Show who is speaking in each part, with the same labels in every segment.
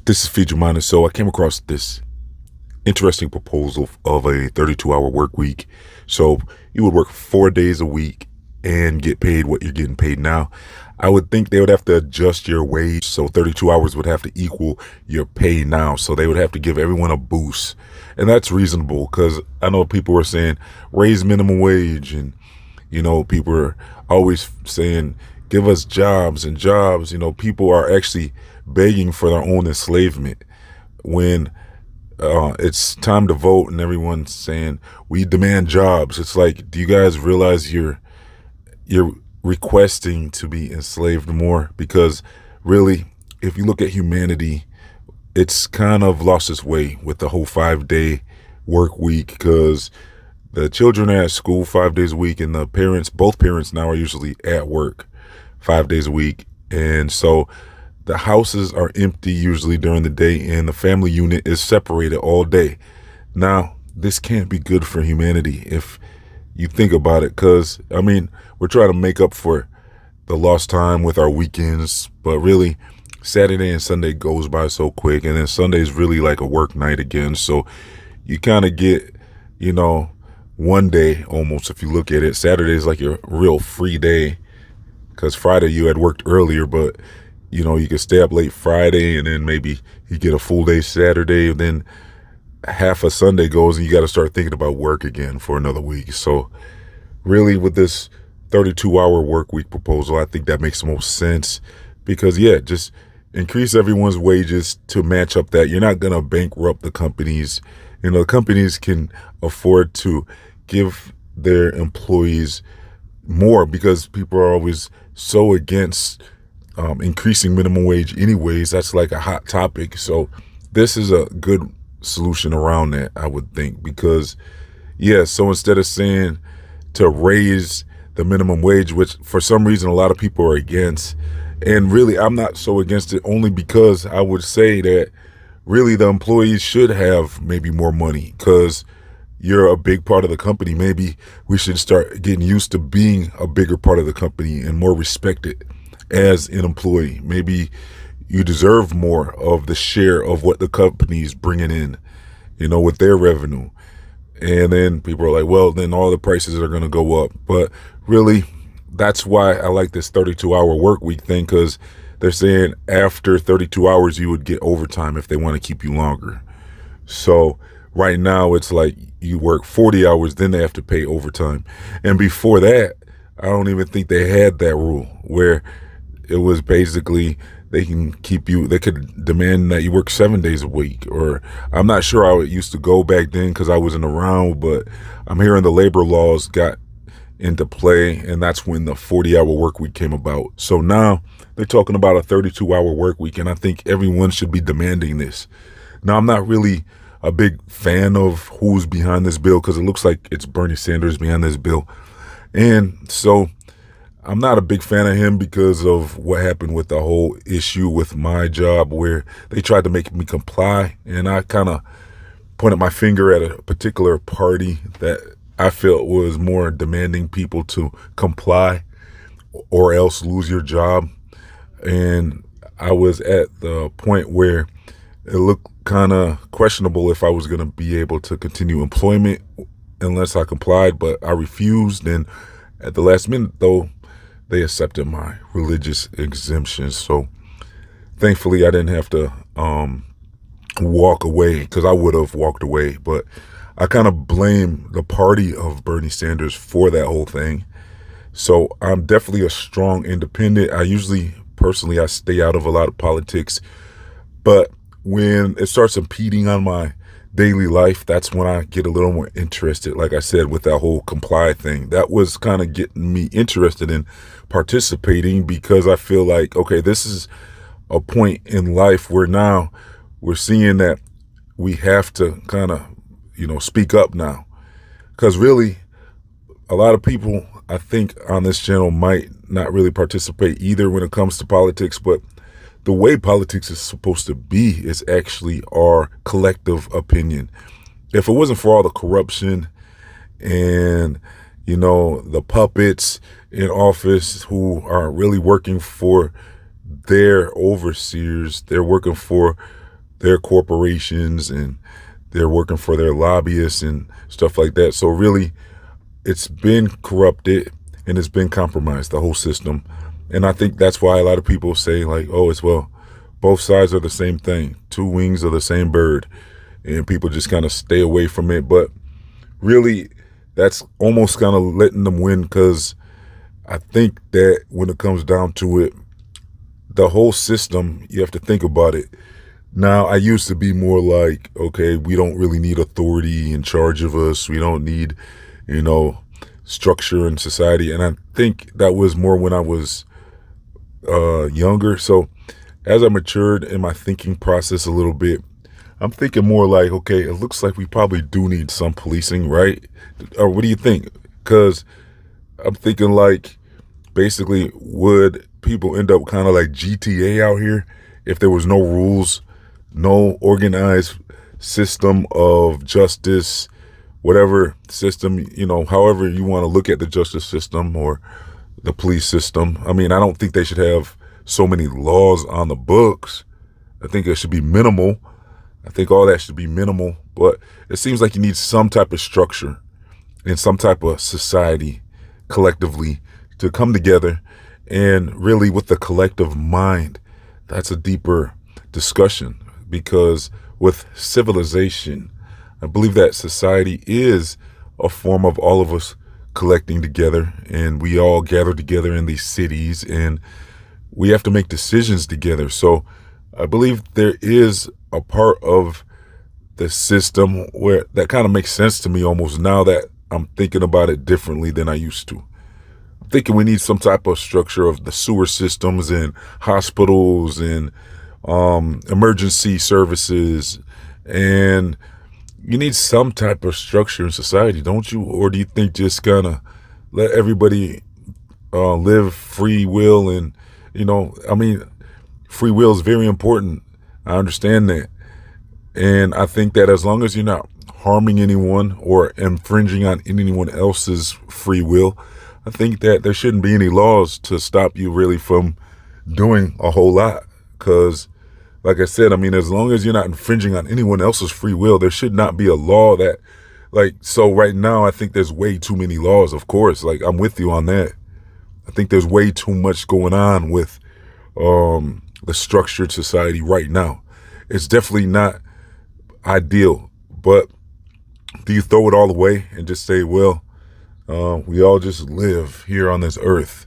Speaker 1: This is Feed Your Mind. And so I came across this interesting proposal of a 32-hour work week. So you would work 4 days a week and get paid what you're getting paid now. I would think they would have to adjust your wage. So 32 hours would have to equal your pay now. So they would have to give everyone a boost. And that's reasonable because I know people were saying raise minimum wage. And, people are always saying give us jobs and jobs. People are actually begging for their own enslavement when it's time to vote and everyone's saying we demand jobs. It's like, do you guys realize you're requesting to be enslaved more? Because really, if you look at humanity, it's kind of lost its way with the whole 5-day work week, because the children are at school 5 days a week and both parents now are usually at work 5 days a week. And so the houses are empty usually during the day and the family unit is separated all day. Now, this can't be good for humanity if you think about it, because, we're trying to make up for the lost time with our weekends, but really Saturday and Sunday goes by so quick, and then Sunday is really like a work night again. So you kind of get, one day almost, if you look at it. Saturday is like your real free day because Friday you had worked earlier, but you could stay up late Friday and then maybe you get a full day Saturday, and then half a Sunday goes and you got to start thinking about work again for another week. So really, with this 32-hour work week proposal, I think that makes the most sense because, just increase everyone's wages to match up that. You're not going to bankrupt the companies. The companies can afford to give their employees more because people are always so against increasing minimum wage anyways. That's like a hot topic. So this is a good solution around that, I would think, because so instead of saying to raise the minimum wage, which for some reason a lot of people are against, and really I'm not so against it, only because I would say that really the employees should have maybe more money because you're a big part of the company. Maybe we should start getting used to being a bigger part of the company and more respected as an employee. Maybe you deserve more of the share of what the company's bringing in, with their revenue. And then people are like, well, then all the prices are going to go up. But really, that's why I like this 32-hour work week thing, because they're saying after 32 hours, you would get overtime if they want to keep you longer. So right now, it's like you work 40 hours, then they have to pay overtime. And before that, I don't even think they had that rule where it was basically they could demand that you work 7 days a week. Or I'm not sure how it used to go back then because I wasn't around, but I'm hearing the labor laws got into play, and that's when the 40-hour work week came about. So now they're talking about a 32-hour work week, and I think everyone should be demanding this. Now, I'm not really a big fan of who's behind this bill because it looks like it's Bernie Sanders behind this bill. And so I'm not a big fan of him because of what happened with the whole issue with my job where they tried to make me comply. And I kind of pointed my finger at a particular party that I felt was more demanding people to comply or else lose your job. And I was at the point where it looked kind of questionable if I was going to be able to continue employment unless I complied, but I refused. And at the last minute, though, they accepted my religious exemptions. So thankfully, I didn't have to walk away, because I would have walked away. But I kind of blame the party of Bernie Sanders for that whole thing. So I'm definitely a strong independent. Personally, I stay out of a lot of politics. But when it starts impeding on my daily life, that's when I get a little more interested. Like I said, with that whole comply thing, that was kind of getting me interested in participating, because I feel like, okay, this is a point in life where now we're seeing that we have to kind of, speak up now. Because really, a lot of people, I think, on this channel might not really participate either when it comes to politics, but the way politics is supposed to be is actually our collective opinion. If it wasn't for all the corruption and, the puppets in office who are really working for their overseers, they're working for their corporations and they're working for their lobbyists and stuff like that. So really, it's been corrupted and it's been compromised, the whole system. And I think that's why a lot of people say like, oh, it's well, both sides are the same thing, two wings of the same bird, and people just kind of stay away from it. But really, that's almost kind of letting them win, because I think that when it comes down to it, the whole system, you have to think about it. Now, I used to be more like, okay, we don't really need authority in charge of us. We don't need, structure in society. And I think that was more when I was younger. So as I matured in my thinking process a little bit, I'm thinking more like, okay, it looks like we probably do need some policing, right? Or what do you think? Because I'm thinking like, basically, would people end up kind of like GTA out here if there was no rules, no organized system of justice, whatever system, however you want to look at the justice system or the police system? I mean, I don't think they should have so many laws on the books. I think it should be minimal. I think all that should be minimal, but it seems like you need some type of structure and some type of society collectively to come together, and really with the collective mind. That's a deeper discussion, because with civilization, I believe that society is a form of all of us collecting together, and we all gather together in these cities and we have to make decisions together. So I believe there is a part of the system where that kind of makes sense to me almost now that I'm thinking about it differently than I used to. I'm thinking we need some type of structure of the sewer systems and hospitals and emergency services, and you need some type of structure in society, don't you? Or do you think just kind of let everybody live free will? And free will is very important. I understand that. And I think that as long as you're not harming anyone or infringing on anyone else's free will, I think that there shouldn't be any laws to stop you really from doing a whole lot. Because, like I said, as long as you're not infringing on anyone else's free will, there should not be a law that, so right now, I think there's way too many laws, of course. I'm with you on that. I think there's way too much going on with the structured society right now. It's definitely not ideal, but do you throw it all away and just say, well, we all just live here on this earth,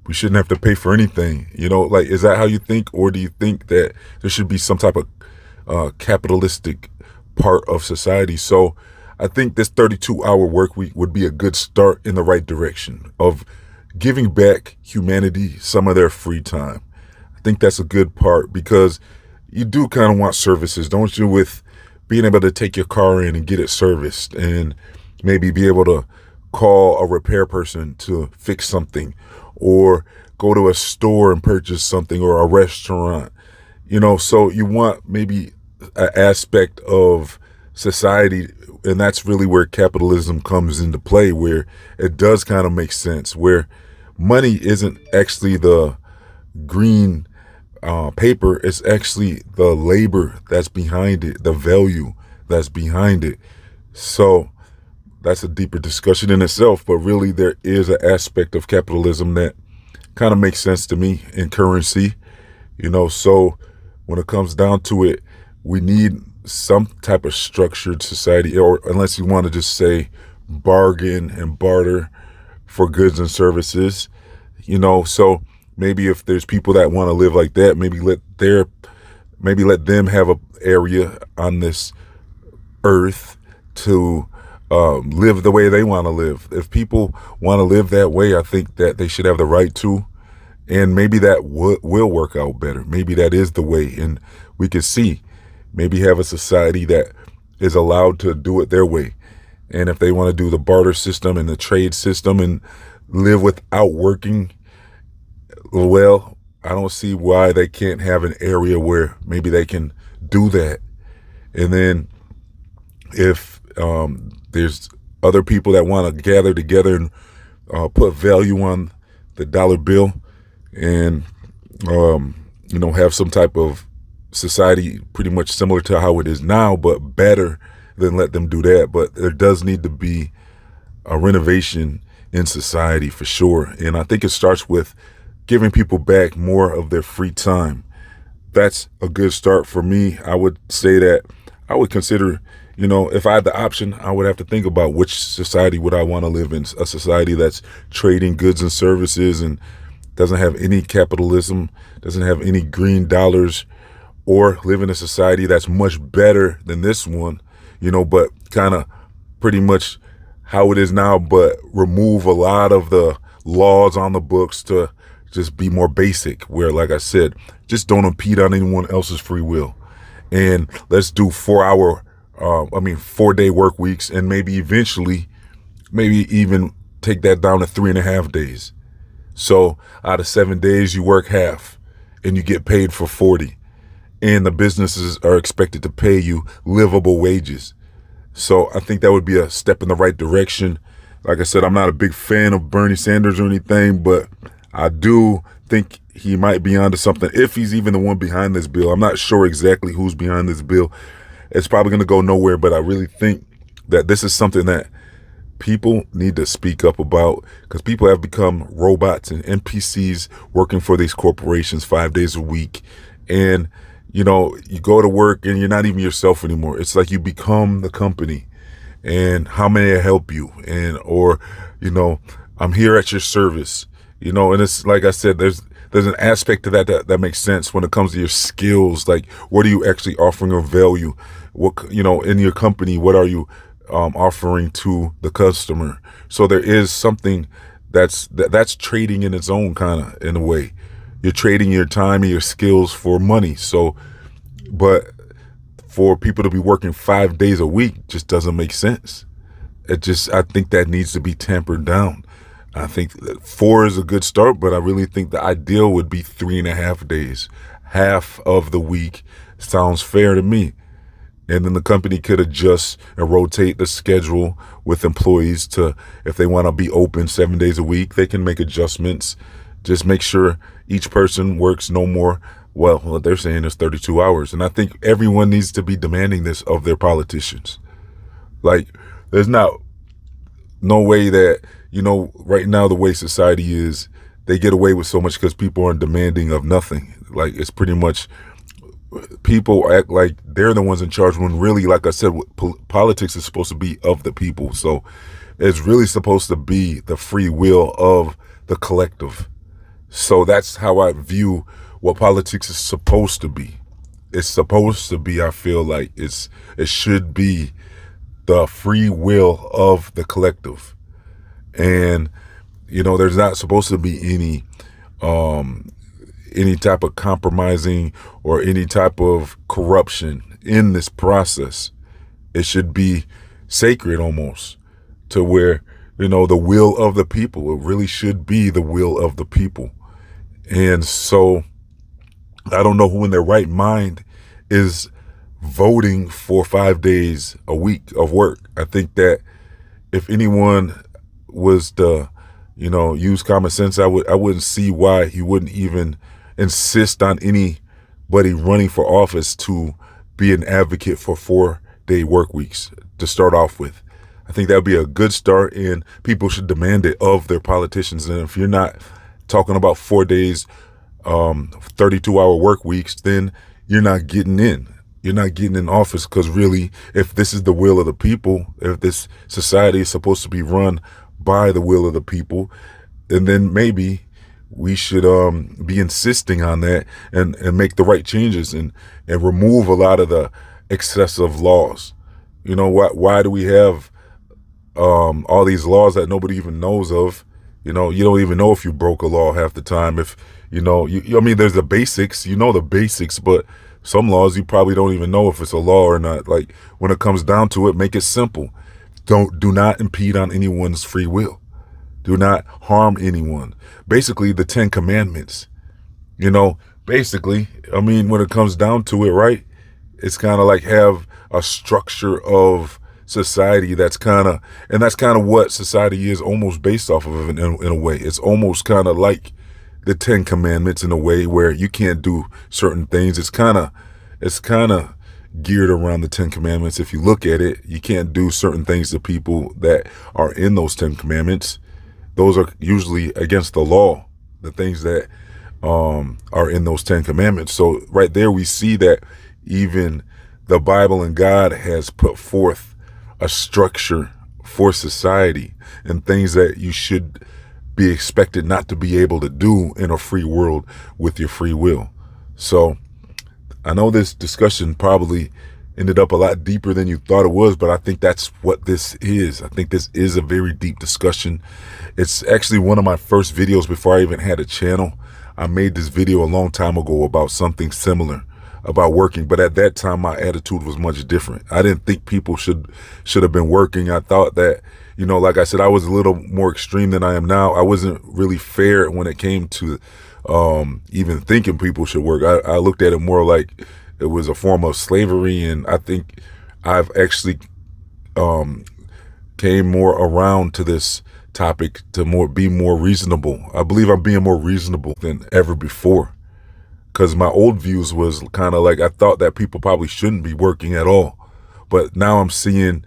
Speaker 1: we shouldn't have to pay for anything? Is that how you think? Or do you think that there should be some type of capitalistic part of society? So I think this 32-hour work week would be a good start in the right direction of giving back humanity some of their free time. I think that's a good part, because you do kind of want services, don't you? With being able to take your car in and get it serviced, and maybe be able to call a repair person to fix something, or go to a store and purchase something, or a restaurant, so you want maybe an aspect of society. And that's really where capitalism comes into play, where it does kind of make sense, where money isn't actually the green paper. It's actually the labor that's behind it, the value that's behind it. So that's a deeper discussion in itself, but really there is an aspect of capitalism that kind of makes sense to me in currency, so when it comes down to it, we need some type of structured society, or unless you want to just say bargain and barter for goods and services, so maybe if there's people that want to live like that, maybe let them have a area on this earth to live the way they want to live. If people want to live that way, I think that they should have the right to, and maybe that will work out better. Maybe that is the way, and we can see, maybe have a society that is allowed to do it their way. And if they want to do the barter system and the trade system and live without working, well, I don't see why they can't have an area where maybe they can do that. And then if there's other people that want to gather together and put value on the dollar bill and, have some type of society pretty much similar to how it is now, but better than let them do that. But there does need to be a renovation in society for sure. And I think it starts with giving people back more of their free time. That's a good start for me. I would say that I would consider, if I had the option, I would have to think about which society would I want to live in. A society that's trading goods and services and doesn't have any capitalism, doesn't have any green dollars, or live in a society that's much better than this one, but kind of pretty much how it is now, but remove a lot of the laws on the books to just be more basic, where, like I said, just don't impede on anyone else's free will. And let's do 4-day work weeks, and maybe eventually, maybe even take that down to 3.5 days. So out of 7 days, you work half and you get paid for 40. And the businesses are expected to pay you livable wages. So I think that would be a step in the right direction. Like I said, I'm not a big fan of Bernie Sanders or anything, but I do think he might be onto something, if he's even the one behind this bill. I'm not sure exactly who's behind this bill. It's probably going to go nowhere, but I really think that this is something that people need to speak up about, because people have become robots and NPCs working for these corporations 5 days a week. And you go to work and you're not even yourself anymore. It's like you become the company. And how may I help you? Or I'm here at your service. And it's like I said, there's an aspect to that makes sense when it comes to your skills. Like, what are you actually offering of value? What, in your company, what are you offering to the customer? So there is something that's trading in its own kind of, in a way. You're trading your time and your skills for money. So, but for people to be working 5 days a week just doesn't make sense. I think that needs to be tempered down. I think that 4 is a good start, but I really think the ideal would be 3.5 days. Half of the week sounds fair to me. And then the company could adjust and rotate the schedule with employees to, if they want to be open 7 days a week, they can make adjustments. Just make sure each person works no more. Well, what they're saying is 32 hours. And I think everyone needs to be demanding this of their politicians. Like, there's no way that, right now, the way society is, they get away with so much because people aren't demanding of nothing. Like, it's pretty much, people act like they're the ones in charge, when really, like I said, politics is supposed to be of the people. So it's really supposed to be the free will of the collective. So that's how I view what politics is supposed to be. It's supposed to be, I feel like it should be the free will of the collective. And, there's not supposed to be any type of compromising or any type of corruption in this process. It should be sacred almost, to where, the will of the people, it really should be the will of the people. And so I don't know who in their right mind is voting for 5 days a week of work. I think that if anyone was to, use common sense, I wouldn't see why he wouldn't even insist on anybody running for office to be an advocate for 4-day work weeks to start off with. I think that would be a good start, and people should demand it of their politicians. And if you're not talking about 4 days, 32-hour work weeks, then you're not getting in. You're not getting in office, because really, if this is the will of the people, if this society is supposed to be run by the will of the people, and then maybe we should be insisting on that and make the right changes and remove a lot of the excessive laws. Why do we have all these laws that nobody even knows of? You don't even know if you broke a law half the time. If there's the basics, the basics, but some laws you probably don't even know if it's a law or not. Like, when it comes down to it, make it simple. Do not impede on anyone's free will. Do not harm anyone. Basically, the 10 Commandments. Basically, when it comes down to it, right? It's kind of like have a structure of society that's kind of what society is almost based off of in a way. It's almost kind of like the 10 Commandments in a way, where you can't do certain things. It's kind of it's kind of geared around the 10 Commandments. If you look at it, you can't do certain things to people that are in those 10 Commandments. Those are usually against the law, the things that are in those 10 Commandments. So right there, we see that even the Bible and God has put forth a structure for society and things that you should be expected not to be able to do in a free world with your free will. So I know this discussion probably ended up a lot deeper than you thought it was, but I think that's what this is. I think this is a very deep discussion. It's actually one of my first videos before I even had a channel. I made this video a long time ago about something similar, about working, but at that time my attitude was much different. I didn't think people should have been working. I thought that, you know, like I said, I was a little more extreme than I am now. I wasn't really fair when it came to even thinking people should work. I looked at it more like it was a form of slavery, and I think I've actually came more around to this topic to be more reasonable. I believe I'm being more reasonable than ever before, because my old views was kind of like I thought that people probably shouldn't be working at all. But now I'm seeing,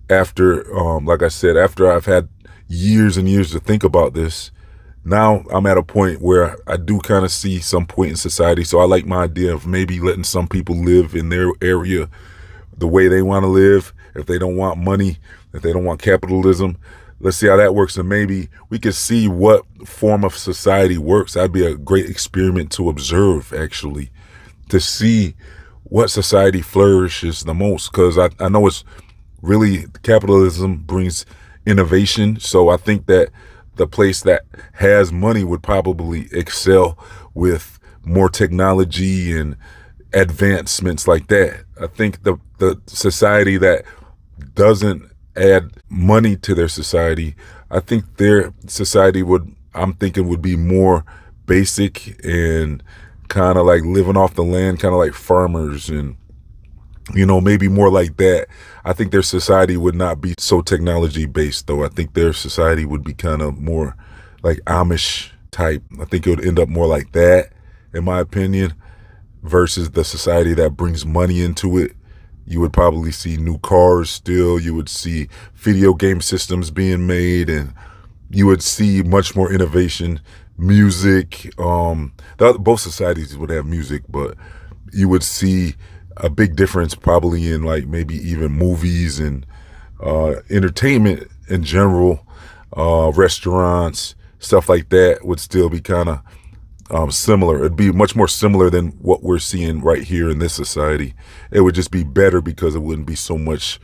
Speaker 1: after like I said, after I've had years and years to think about this, now I'm at a point where I do kind of see some point in society. So I like my idea of maybe letting some people live in their area the way they want to live. If they don't want money, if they don't want capitalism, let's see how that works. And maybe we could see what form of society works. That'd be a great experiment to observe, actually, to see what society flourishes the most. Because I know it's really, capitalism brings innovation. So I think that the place that has money would probably excel with more technology and advancements like that. I think the society that doesn't add money to their society, I think their society I'm thinking would be more basic and kind of like living off the land, kind of like farmers, and, you know, maybe more like that. I think their society would not be so technology based, though. I think their society would be kind of more like Amish type. I think it would end up more like that, in my opinion, versus the society that brings money into it. You would probably see new cars still. You would see video game systems being made, and you would see much more innovation, music. Both societies would have music, but you would see a big difference probably in like maybe even movies and entertainment in general, restaurants, stuff like that would still be kind of similar. It'd be much more similar than what we're seeing right here in this society. It would just be better because it wouldn't be so much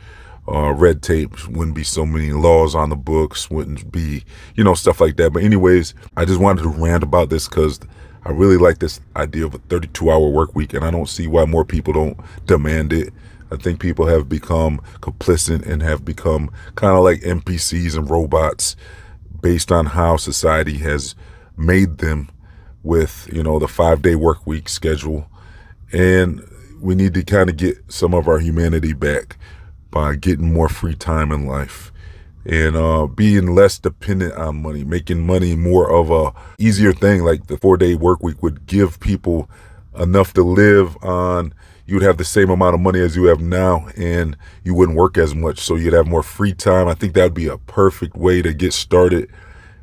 Speaker 1: red tape, wouldn't be so many laws on the books, wouldn't be, you know, stuff like that. But anyways, I just wanted to rant about this because I really like this idea of a 32-hour work week, and I don't see why more people don't demand it. I think people have become complicit and have become kind of like NPCs and robots based on how society has made them with, you know, the 5-day work week schedule. And we need to kind of get some of our humanity back by getting more free time in life and being less dependent on money, making money more of a easier thing. Like the 4-day work week would give people enough to live on. You would have the same amount of money as you have now, and you wouldn't work as much, so you'd have more free time. I think that would be a perfect way to get started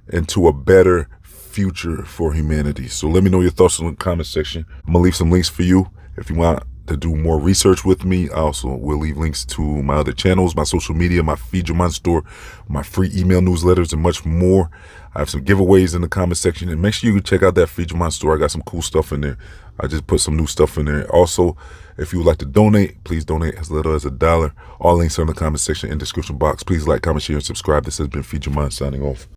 Speaker 1: into a better future for humanity. So let me know your thoughts in the comment section. I'm gonna leave some links for you if you want to do more research with me. I also will leave links to my other channels, my social media, my Feed Your Mind store, my free email newsletters, and much more. I have some giveaways in the comment section, and make sure you check out that Feed Your Mind store. I got some cool stuff in there. I just put some new stuff in there. Also, if you would like to donate, please donate as little as $1. All links are in the comment section and description box. Please like, comment, share, and subscribe. This has been Feed Your Mind signing off.